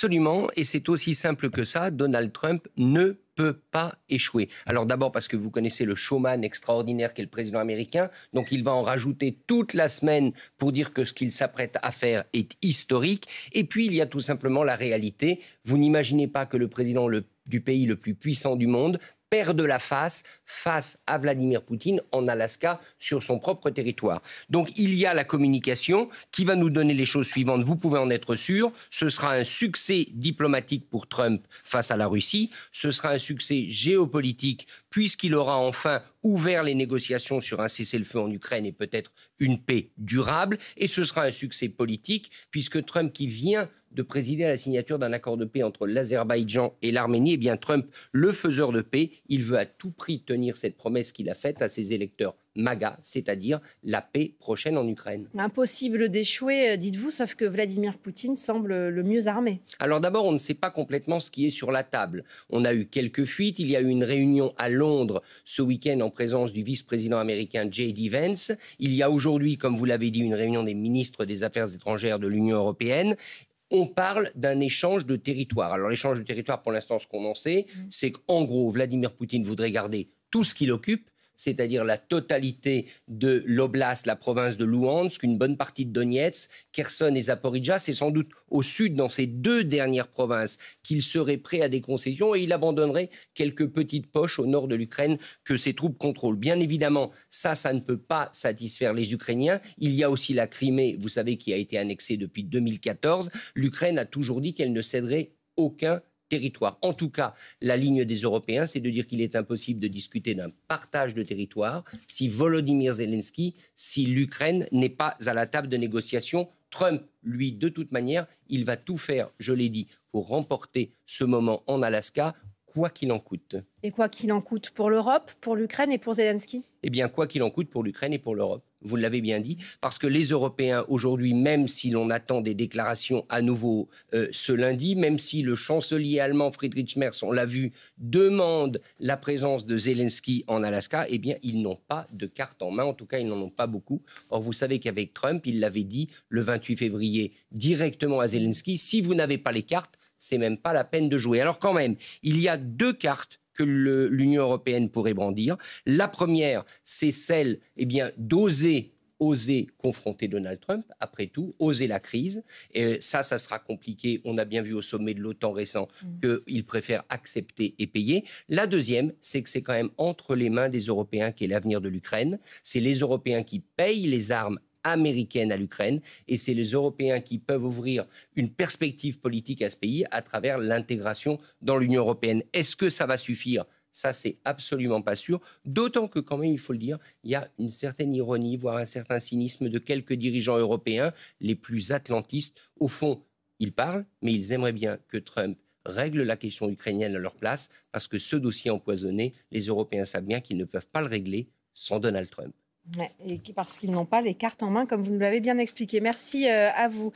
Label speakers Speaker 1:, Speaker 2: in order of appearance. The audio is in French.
Speaker 1: Absolument, et c'est aussi simple que ça. Donald Trump ne peut pas échouer. Alors d'abord parce que vous connaissez le showman extraordinaire qu'est le président américain, donc il va en rajouter toute la semaine pour dire que ce qu'il s'apprête à faire est historique. Et puis il y a tout simplement la réalité. Vous n'imaginez pas que le président du pays le plus puissant du monde perd de la face à Vladimir Poutine en Alaska, sur son propre territoire. Donc il y a la communication qui va nous donner les choses suivantes. Vous pouvez en être sûr. Ce sera un succès diplomatique pour Trump face à la Russie. Ce sera un succès géopolitique puisqu'il aura enfin ouvert les négociations sur un cessez-le-feu en Ukraine et peut-être une paix durable. Et ce sera un succès politique puisque Trump, qui vient de présider à la signature d'un accord de paix entre l'Azerbaïdjan et l'Arménie, eh bien Trump, le faiseur de paix, il veut à tout prix tenir cette promesse qu'il a faite à ses électeurs MAGA, c'est-à-dire la paix prochaine en Ukraine.
Speaker 2: Impossible d'échouer, dites-vous, sauf que Vladimir Poutine semble le mieux armé.
Speaker 1: Alors d'abord, on ne sait pas complètement ce qui est sur la table. On a eu quelques fuites. Il y a eu une réunion à Londres ce week-end en présence du vice-président américain J.D. Vance. Il y a aujourd'hui, comme vous l'avez dit, une réunion des ministres des Affaires étrangères de l'Union européenne. On parle d'un échange de territoire. Alors l'échange de territoire, pour l'instant, ce qu'on en sait, c'est qu'en gros, Vladimir Poutine voudrait garder tout ce qu'il occupe, c'est-à-dire la totalité de l'oblast, la province de Louhansk, une bonne partie de Donetsk, Kherson et Zaporijjia. C'est sans doute au sud, dans ces deux dernières provinces, qu'il serait prêt à des concessions et il abandonnerait quelques petites poches au nord de l'Ukraine que ses troupes contrôlent. Bien évidemment, ça ne peut pas satisfaire les Ukrainiens. Il y a aussi la Crimée, vous savez, qui a été annexée depuis 2014. L'Ukraine a toujours dit qu'elle ne céderait aucun territoire. En tout cas, la ligne des Européens, c'est de dire qu'il est impossible de discuter d'un partage de territoire si Volodymyr Zelensky, si l'Ukraine n'est pas à la table de négociation. Trump, lui, de toute manière, il va tout faire, je l'ai dit, pour remporter ce moment en Alaska, quoi qu'il en coûte.
Speaker 2: Et quoi qu'il en coûte pour l'Europe, pour l'Ukraine et pour Zelensky ?
Speaker 1: Eh bien, quoi qu'il en coûte pour l'Ukraine et pour l'Europe. Vous l'avez bien dit, parce que les Européens, aujourd'hui, même si l'on attend des déclarations à nouveau ce lundi, même si le chancelier allemand Friedrich Merz, on l'a vu, demande la présence de Zelensky en Alaska, eh bien, ils n'ont pas de carte en main. En tout cas, ils n'en ont pas beaucoup. Or, vous savez qu'avec Trump, il l'avait dit le 28 février directement à Zelensky, si vous n'avez pas les cartes, c'est même pas la peine de jouer. Alors quand même, il y a deux cartes que l'Union européenne pourrait brandir. La première, c'est celle d'oser confronter Donald Trump, après tout, oser la crise. Et ça sera compliqué. On a bien vu au sommet de l'OTAN récent qu'il préfère accepter et payer. La deuxième, c'est que c'est quand même entre les mains des Européens qu'est l'avenir de l'Ukraine. C'est les Européens qui payent les armes américaine à l'Ukraine, et c'est les Européens qui peuvent ouvrir une perspective politique à ce pays à travers l'intégration dans l'Union européenne. Est-ce que ça va suffire ? Ça, c'est absolument pas sûr, d'autant que quand même, il faut le dire, il y a une certaine ironie, voire un certain cynisme de quelques dirigeants européens, les plus atlantistes. Au fond, ils parlent, mais ils aimeraient bien que Trump règle la question ukrainienne à leur place, parce que ce dossier empoisonné, les Européens savent bien qu'ils ne peuvent pas le régler sans Donald Trump.
Speaker 2: Ouais, et parce qu'ils n'ont pas les cartes en main, comme vous nous l'avez bien expliqué. Merci à vous.